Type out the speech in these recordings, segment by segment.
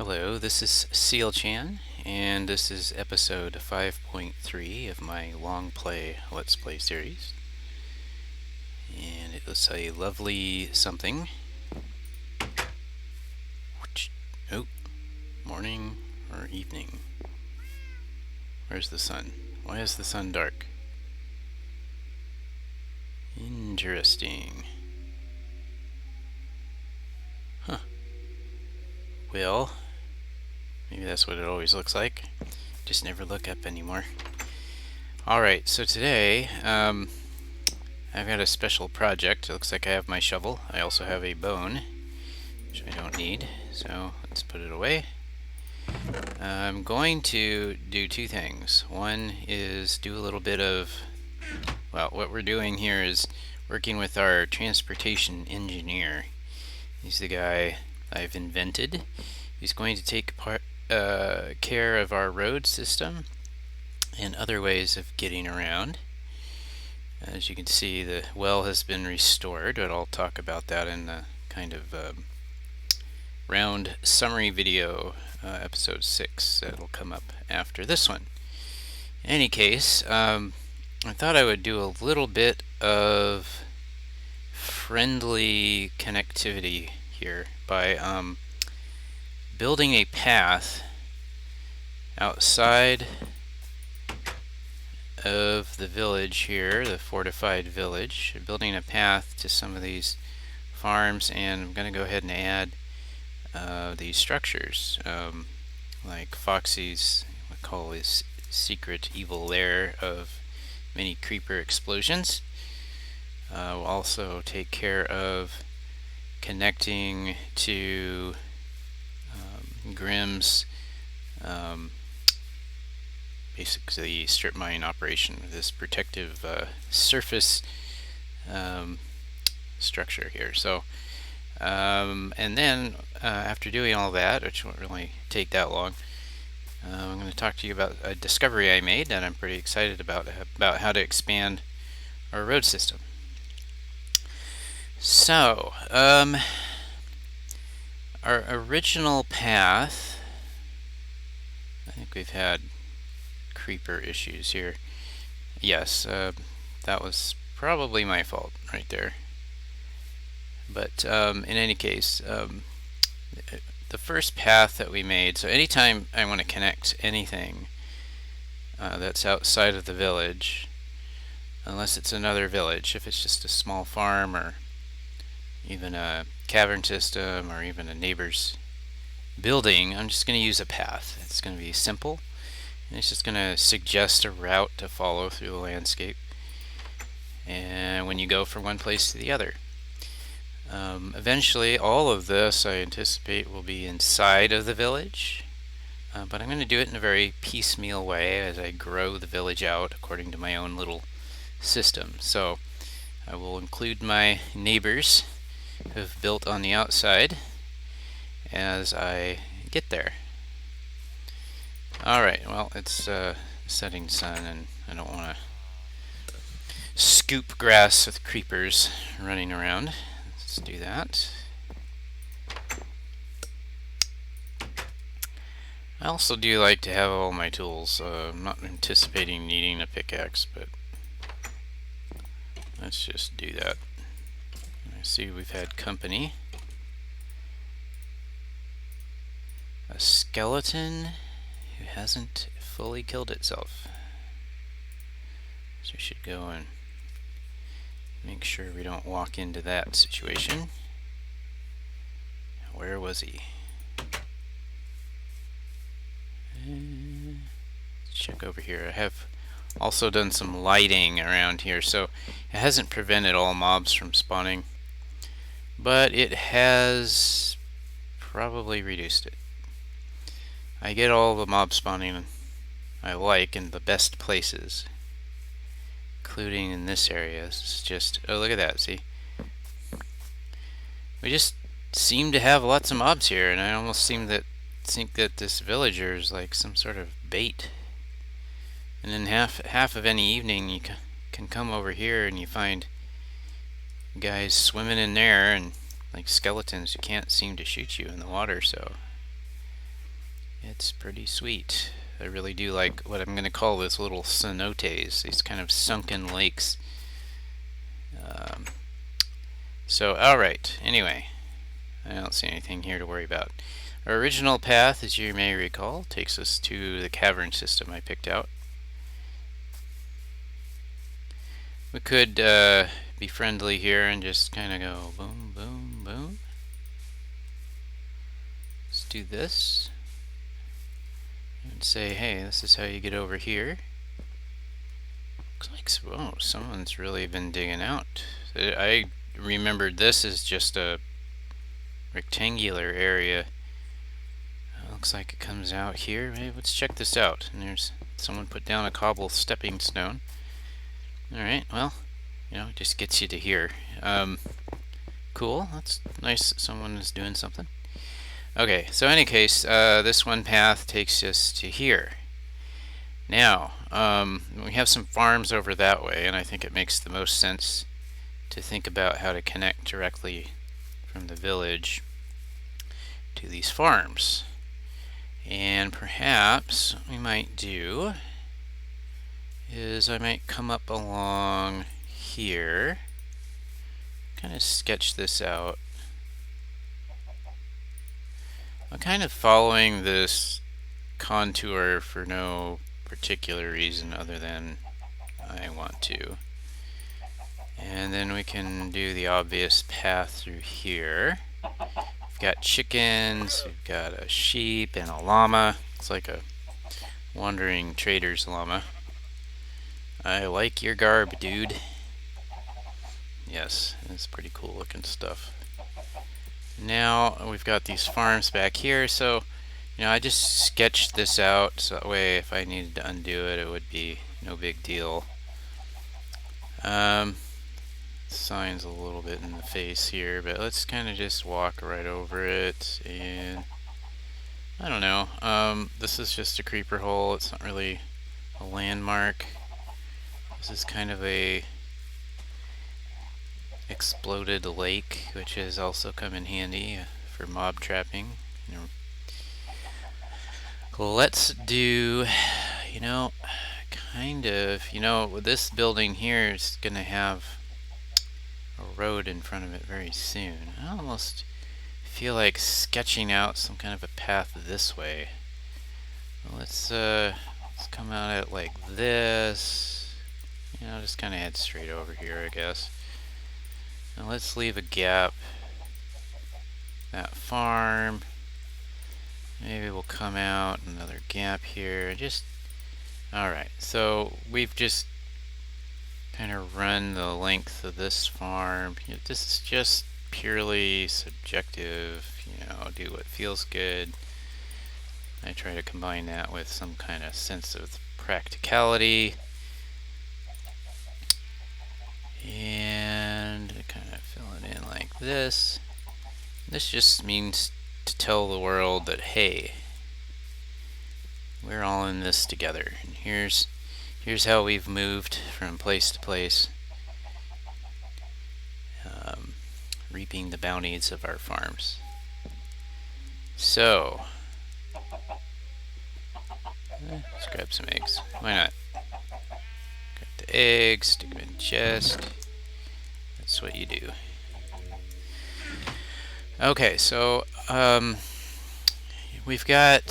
Hello, this is Seal Chan, and this is episode 5.3 of my long play Let's Play series. And it was a lovely something. Oh, morning or evening. Where's the sun? Why is the sun dark? Interesting. Huh. Well, maybe that's what it always looks like. Just never look up anymore. Alright, so today, I've got a special project. It looks like I have my shovel. I also have a bone, which I don't need, so let's put it away. I'm going to do two things. One is do a little bit of, well, what we're doing here is working with our transportation engineer. He's the guy I've invented. He's going to take care of our road system and other ways of getting around. As you can see, the well has been restored, but I'll talk about that in the kind of round summary video, episode 6, that'll come up after this one. In any case, I thought I would do a little bit of friendly connectivity here by building a path outside of the village here, the fortified village, building a path to some of these farms, and I'm going to go ahead and add these structures, like Foxy's, we call his secret evil lair of many creeper explosions. We'll also take care of connecting to Grimm's basically strip mine operation with this protective surface structure here. So and then after doing all that, which won't really take that long, I'm going to talk to you about a discovery I made that I'm pretty excited about how to expand our road system. So our original path, I think we've had creeper issues here. Yes, that was probably my fault right there. But in any case, the first path that we made, so anytime I want to connect anything that's outside of the village, unless it's another village, if it's just a small farm or even a cavern system or even a neighbor's building, I'm just going to use a path. It's going to be simple, and it's just going to suggest a route to follow through the landscape, and when you go from one place to the other. Eventually, all of this I anticipate will be inside of the village, but I'm going to do it in a very piecemeal way as I grow the village out according to my own little system. So I will include my neighbors who have built on the outside as I get there. Alright, well, it's setting sun, and I don't want to scoop grass with creepers running around. Let's do that. I also do like to have all my tools. I'm not anticipating needing a pickaxe, but let's just do that. I see we've had company. A skeleton who hasn't fully killed itself. So we should go and make sure we don't walk into that situation. Where was he? Let's check over here. I have also done some lighting around here, so it hasn't prevented all mobs from spawning, but it has probably reduced it. I get all the mob spawning I like in the best places, including in this area. It's just, oh, look at that, see? We just seem to have lots of mobs here, and I almost think that this villager is like some sort of bait. And then half of any evening you can come over here and you find guys swimming in there and like skeletons who can't seem to shoot you in the water, so It's pretty sweet. I really do like what I'm going to call those little cenotes, these kind of sunken lakes. Um, alright, anyway, I don't see anything here to worry about. Our original path, as you may recall, takes us to the cavern system I picked out. We could be friendly here and just kind of go boom, boom, boom. Let's do this. And say, hey, this is how you get over here. Looks like, oh, someone's really been digging out. I remembered this is just a rectangular area. Looks like it comes out here. Hey, let's check this out. And there's someone put down a cobble stepping stone. Alright, well, it just gets you to here. Cool, that's nice that someone is doing something. Okay, so in any case, this one path takes us to here. Now, we have some farms over that way, and I think it makes the most sense to think about how to connect directly from the village to these farms. And perhaps what we might do is I might come up along here, kind of sketch this out. I'm kind of following this contour for no particular reason other than I want to. And then we can do the obvious path through here. We've got chickens, we've got a sheep and a llama. It's like a wandering trader's llama. I like your garb, dude. Yes, it's pretty cool looking stuff. Now we've got these farms back here, so I just sketched this out so that way if I needed to undo it, it would be no big deal. Sign's a little bit in the face here, but let's kind of just walk right over it, and I don't know. This is just a creeper hole. It's not really a landmark. This is kind of a exploded lake, which has also come in handy for mob trapping. Let's do, kind of, this building here is going to have a road in front of it very soon. I almost feel like sketching out some kind of a path this way. Well, let's come out at it like this. Just kind of head straight over here, I guess. Now let's leave a gap. That farm. Maybe we'll come out another gap here. Alright, so we've just kind of run the length of this farm. This is just purely subjective, do what feels good. I try to combine that with some kind of sense of practicality. And kind of fill it in like this. This just means to tell the world that, hey, we're all in this together. And here's how we've moved from place to place, reaping the bounties of our farms. So, let's grab some eggs. Why not? Grab the eggs, stick them in the chest. That's what you do. Okay, so we've got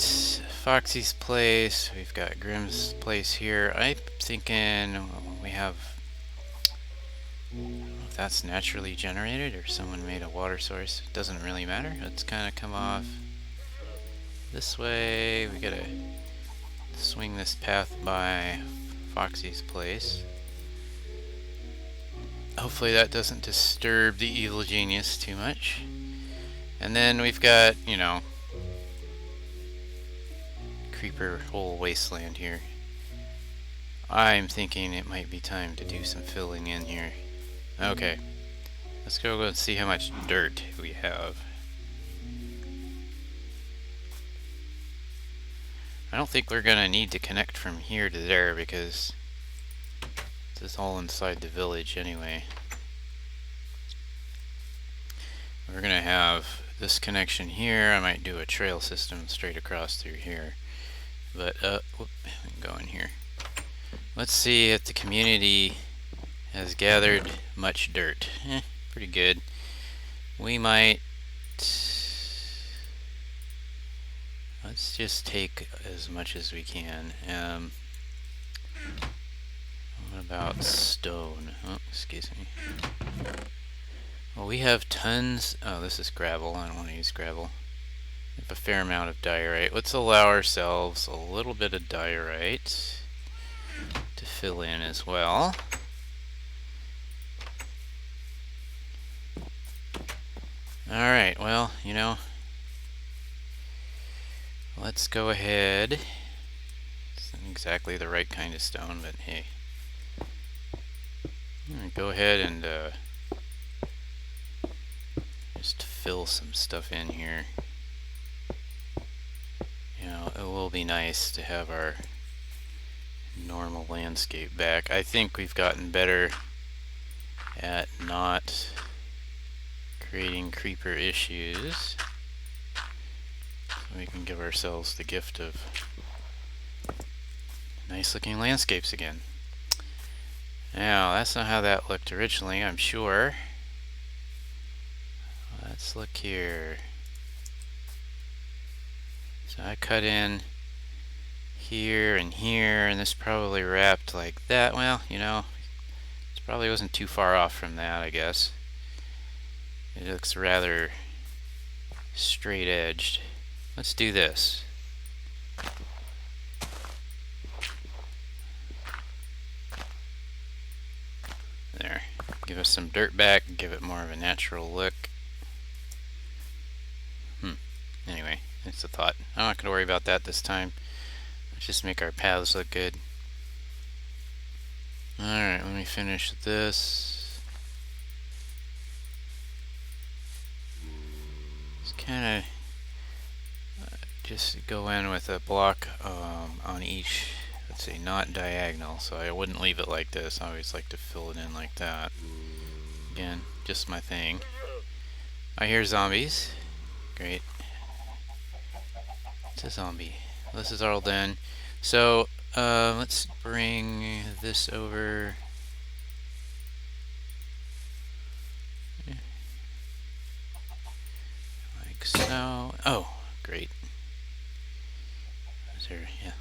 Foxy's place, we've got Grimm's place here. I'm thinking we have, if that's naturally generated or someone made a water source, it doesn't really matter. Let's kind of come off this way. We gotta swing this path by Foxy's place. Hopefully that doesn't disturb the evil genius too much. And then we've got, creeper hole wasteland here. I'm thinking it might be time to do some filling in here. Okay, let's go and see how much dirt we have. I don't think we're gonna need to connect from here to there because this is all inside the village anyway. We're gonna have this connection here. I might do a trail system straight across through here. But, whoop, go in here. Let's see if the community has gathered much dirt. Pretty good. We might... Let's just take as much as we can. What about stone? Oh, excuse me. Well, we have tons... Oh, this is gravel. I don't want to use gravel. We have a fair amount of diorite. Let's allow ourselves a little bit of diorite to fill in as well. Alright, well, you know, let's go ahead. It's not exactly the right kind of stone, but hey. Go ahead and just fill some stuff in here. You know, it will be nice to have our normal landscape back. I think we've gotten better at not creating creeper issues, so we can give ourselves the gift of nice looking landscapes again. Now, that's not how that looked originally, I'm sure. Let's look here. So I cut in here, and this probably wrapped like that. Well, you know, it probably wasn't too far off from that, I guess. It looks rather straight edged. Let's do this. There. Give us some dirt back, give it more of a natural look. Anyway, it's a thought. I'm not going to worry about that this time. Let's just make our paths look good. Alright, let me finish this. Just kind of just go in with a block on each, let's say, not diagonal, so I wouldn't leave it like this. I always like to fill it in like that. Again, just my thing. I hear zombies. Great. It's a zombie. This is all done. So, let's bring this over. Like so. Oh, great. Is there, yeah.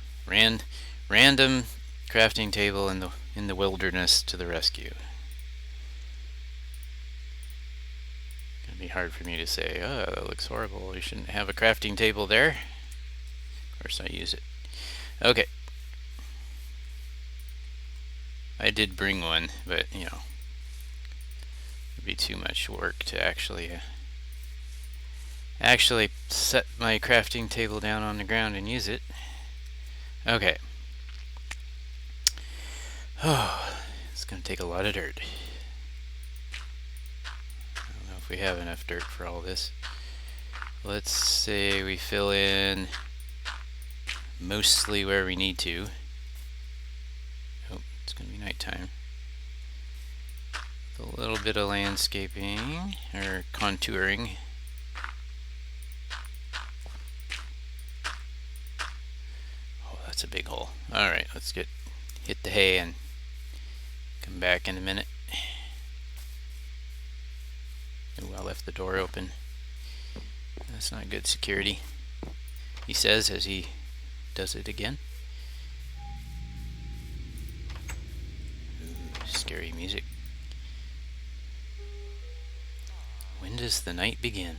Random crafting table in the wilderness to the rescue. Gonna be hard for me to say, oh, that looks horrible. You shouldn't have a crafting table there. Of course I use it. Okay. I did bring one, but, you know, it'd be too much work to actually set my crafting table down on the ground and use it. Okay. Oh, it's going to take a lot of dirt. I don't know if we have enough dirt for all this. Let's say we fill in mostly where we need to. Oh, it's going to be nighttime. With a little bit of landscaping, or contouring. Oh, that's a big hole. Alright, let's hit the hay and come back in a minute. Ooh, I left the door open. That's not good security, he says as he does it again. Ooh, scary music. When does the night begin?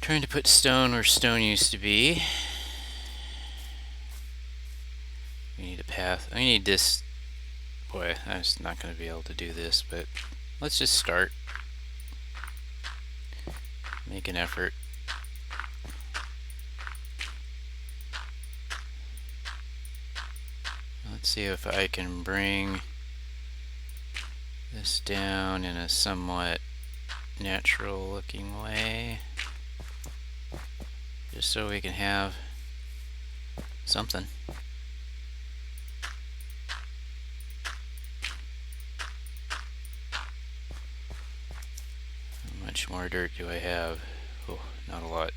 Trying to put stone where stone used to be. We need a path. I need this. Boy, I'm just not going to be able to do this, but let's just start. Make an effort. Let's see if I can bring this down in a somewhat natural looking way. Just so we can have something. How much more dirt do I have? Oh, not a lot.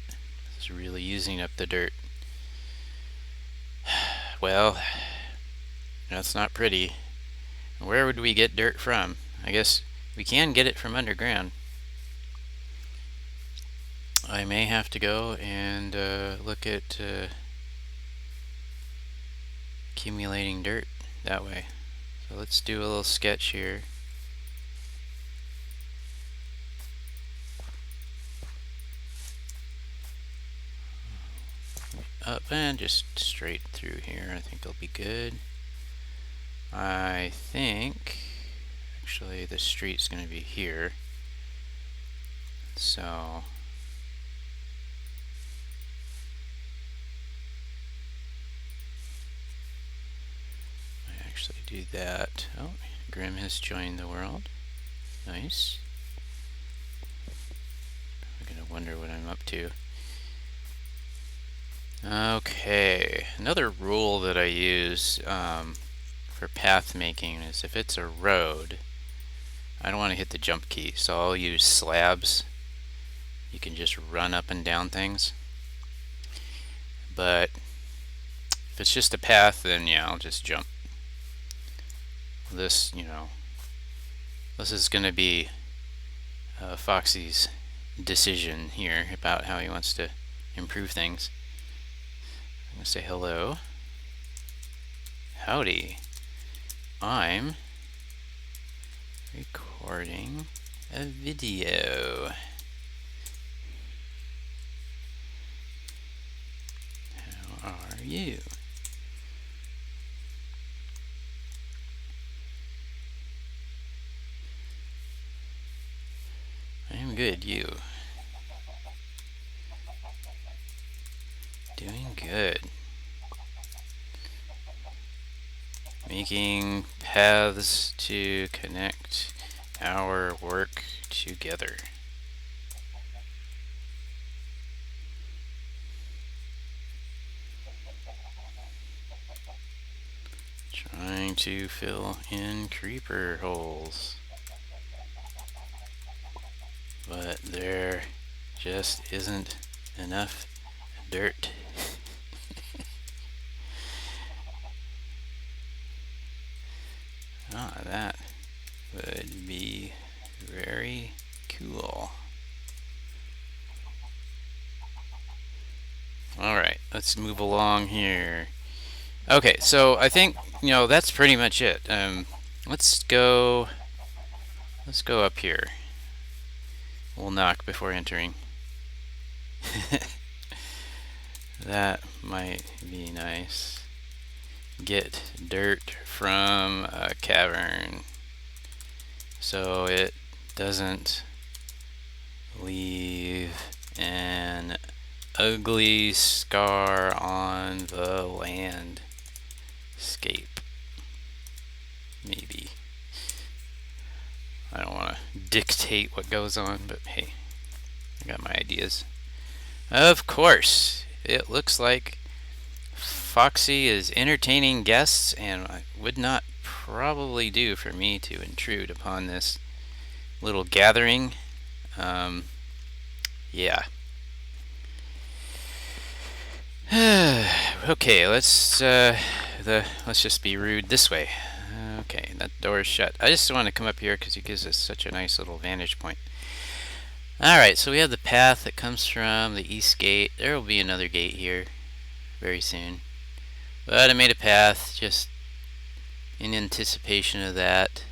This is really using up the dirt. Well, that's not pretty. Where would we get dirt from? I guess we can get it from underground. I may have to go and look at accumulating dirt that way. So let's do a little sketch here. Up and just straight through here. I think it'll be good. I think actually the street's going to be here. So I actually do that. Oh, Grim has joined the world. Nice. I'm going to wonder what I'm up to. Okay, another rule that I use for path making is if it's a road, I don't want to hit the jump key, so I'll use slabs. You can just run up and down things. But if it's just a path, then yeah, I'll just jump. This, you know, this is going to be Foxy's decision here about how he wants to improve things. I'm going to say hello. Howdy. I'm recording a video. How are you? I'm good, you? Doing good. Making paths to connect our work together. Trying to fill in creeper holes. But there just isn't enough dirt. That would be very cool. Alright, let's move along here. Okay, so I think, you know, that's pretty much it. Let's go up here. We'll knock before entering. That might be nice. Get dirt from a cavern so it doesn't leave an ugly scar on the landscape. Maybe. I don't want to dictate what goes on, but hey, I got my ideas. Of course, it looks like Foxy is entertaining guests, and it would not probably do for me to intrude upon this little gathering. Yeah. Okay, let's just be rude this way. Okay, that door is shut. I just want to come up here because it gives us such a nice little vantage point. Alright, so we have the path that comes from the east gate. There will be another gate here very soon. But I made a path just in anticipation of that.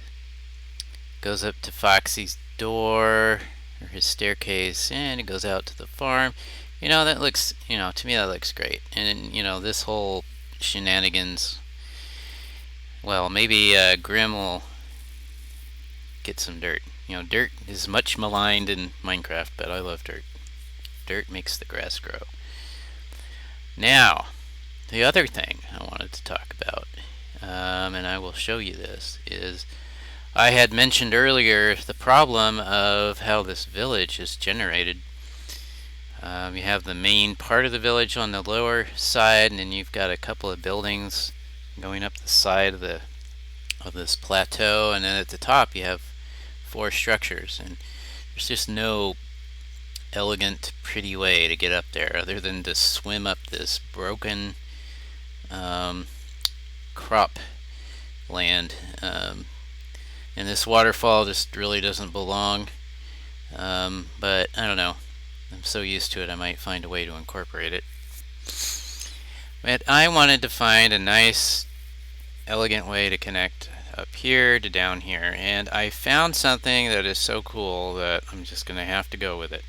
Goes up to Foxy's door. or his staircase, and it goes out to the farm. You know, that looks, to me that looks great. And, this whole shenanigans, well, maybe Grim will get some dirt. Dirt is much maligned in Minecraft, but I love dirt. Dirt makes the grass grow. Now, the other thing I wanted to talk about, and I will show you this, is I had mentioned earlier the problem of how this village is generated. You have the main part of the village on the lower side, and then you've got a couple of buildings going up the side of this plateau, and then at the top you have 4 structures, and there's just no elegant, pretty way to get up there other than to swim up this broken crop land. And this waterfall just really doesn't belong, but I don't know. I'm so used to it, I might find a way to incorporate it. But I wanted to find a nice, elegant way to connect up here to down here, and I found something that is so cool that I'm just going to have to go with it.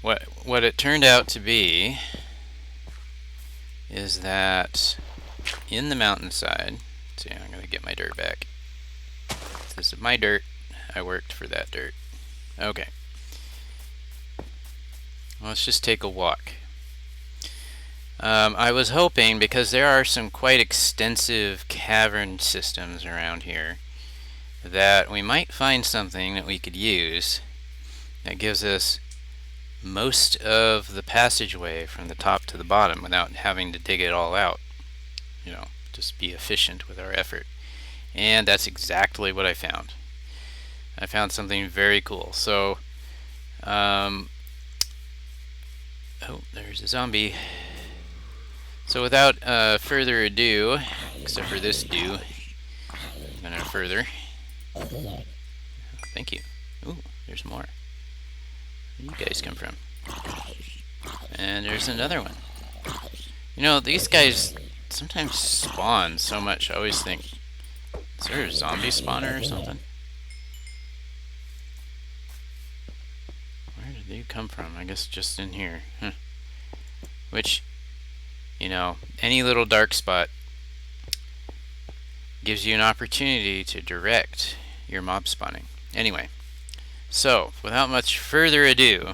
What it turned out to be is that in the mountainside, see, I'm going to get my dirt back. This is my dirt. I worked for that dirt. Okay. Let's just take a walk. I was hoping, because there are some quite extensive cavern systems around here, that we might find something that we could use that gives us most of the passageway from the top to the bottom without having to dig it all out. Just be efficient with our effort. And that's exactly what I found. I found something very cool. So, oh, there's a zombie. So without further ado, except for this do, I'm gonna further. Thank you. Ooh, there's more. Where do you guys come from? And there's another one. These guys sometimes spawn so much. I always think, is there a zombie spawner or something? Where did they come from? I guess just in here. Huh. Which, any little dark spot gives you an opportunity to direct your mob spawning. Anyway, so without much further ado,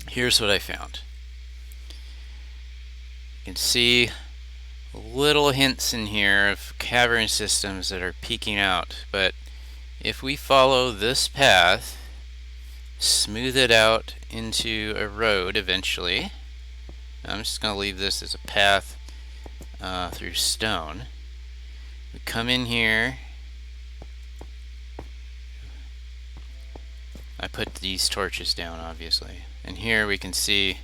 here's what I found. You can see little hints in here of cavern systems that are peeking out, but if we follow this path, smooth it out into a road eventually. I'm just going to leave this as a path through stone. We come in here. I put these torches down, obviously. And here we can see,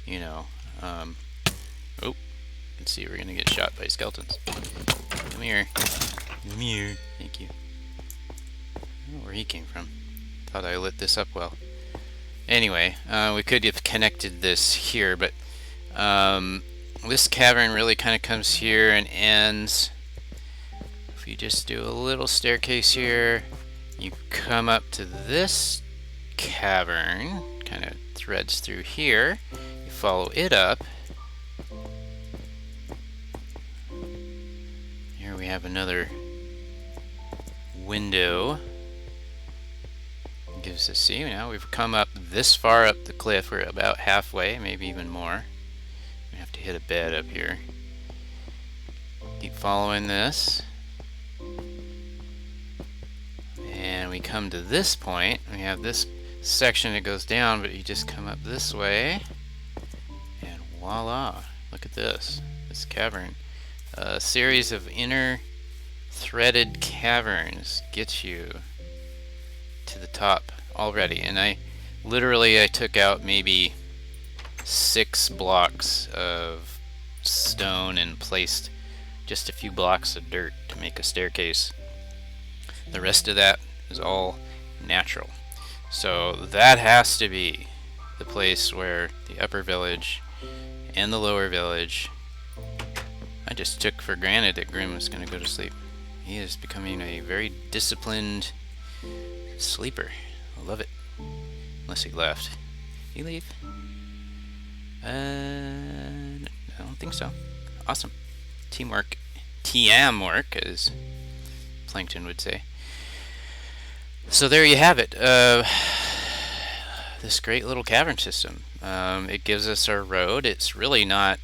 oh, you can see we're going to get shot by skeletons. Come here. Come here. Thank you. I don't know where he came from. Thought I lit this up well. Anyway, we could have connected this here, but this cavern really kind of comes here and ends. If you just do a little staircase here, you come up to this cavern, kind of threads through here. You follow it up. Here we have another window. Gives us, see, now we've come up this far up the cliff. We're about halfway, maybe even more. We have to hit a bed up here. Keep following this. And we come to this point. We have this section that goes down, but you just come up this way. And voila, look at this. This cavern. A series of inner threaded caverns gets you to the top already, and I took out maybe 6 blocks of stone and placed just a few blocks of dirt to make a staircase. The rest of that is all natural. So that has to be the place where the upper village and the lower village. I just took for granted that Grim was going to go to sleep. He is becoming a very disciplined Sleeper. I love it. Unless he left. Did he leave? I don't think so. Awesome. Teamwork. TM work, as Plankton would say. So there you have it. This great little cavern system. It gives us our road. It's really not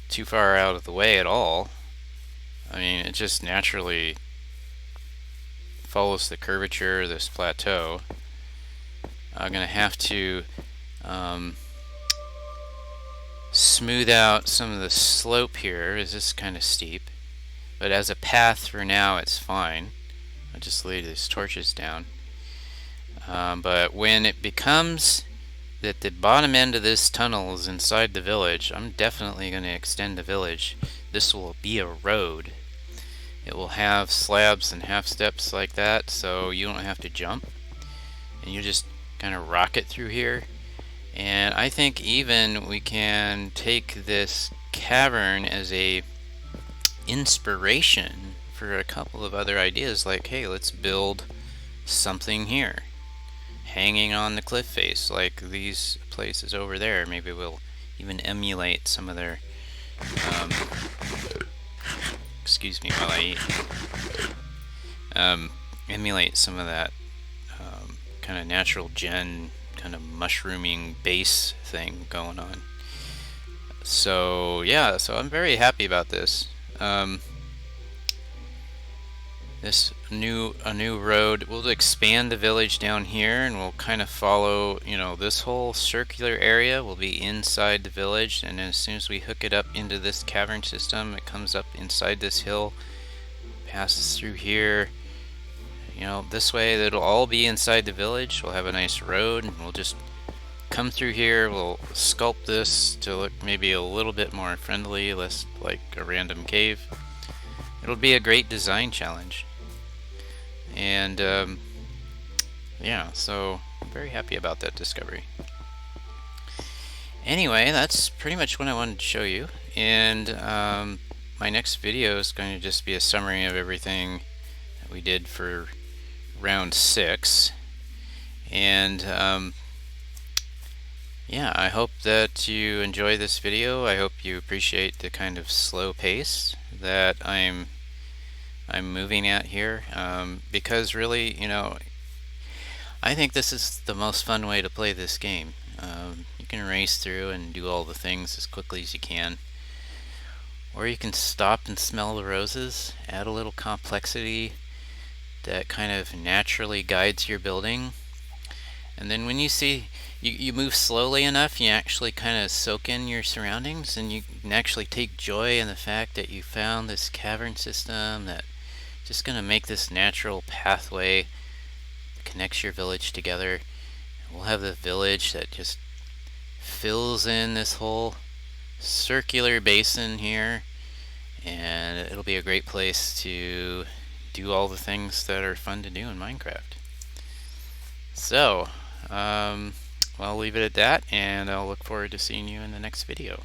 too far out of the way at all. I mean, it just naturally follows the curvature of this plateau. I'm going to have to smooth out some of the slope here, as this is kind of steep. But as a path for now, it's fine. I'll just lay these torches down. But when it becomes that the bottom end of this tunnel is inside the village, I'm definitely going to extend the village. This will be a road. It will have slabs and half steps like that, so you don't have to jump. And you just kind of rock it through here. And I think even we can take this cavern as a inspiration for a couple of other ideas, like, hey, let's build something here hanging on the cliff face, like these places over there. Maybe we'll even emulate some of their excuse me while I eat. Emulate some of that kind of natural gen, kind of mushrooming base thing going on. So yeah, so I'm very happy about this. This a new road. We'll expand the village down here, and we'll kind of follow, you know, this whole circular area will be inside the village, and as soon as we hook it up into this cavern system, it comes up inside this hill, passes through here, you know, this way it'll all be inside the village. We'll have a nice road, and we'll just come through here. We'll sculpt this to look maybe a little bit more friendly, less like a random cave. It'll be a great design challenge. And yeah, so I'm very happy about that discovery. Anyway, that's pretty much what I wanted to show you. And my next video is going to just be a summary of everything that we did for round 6. And yeah, I hope that you enjoy this video. I hope you appreciate the kind of slow pace that I'm moving at here, because really, you know, I think this is the most fun way to play this game. You can race through and do all the things as quickly as you can, or you can stop and smell the roses, add a little complexity that kind of naturally guides your building. And then when you see you move slowly enough, you actually kind of soak in your surroundings, and you can actually take joy in the fact that you found this cavern system that just going to make this natural pathway that connects your village together. We'll have the village that just fills in this whole circular basin here, and it'll be a great place to do all the things that are fun to do in Minecraft. So, I'll leave it at that, and I'll look forward to seeing you in the next video.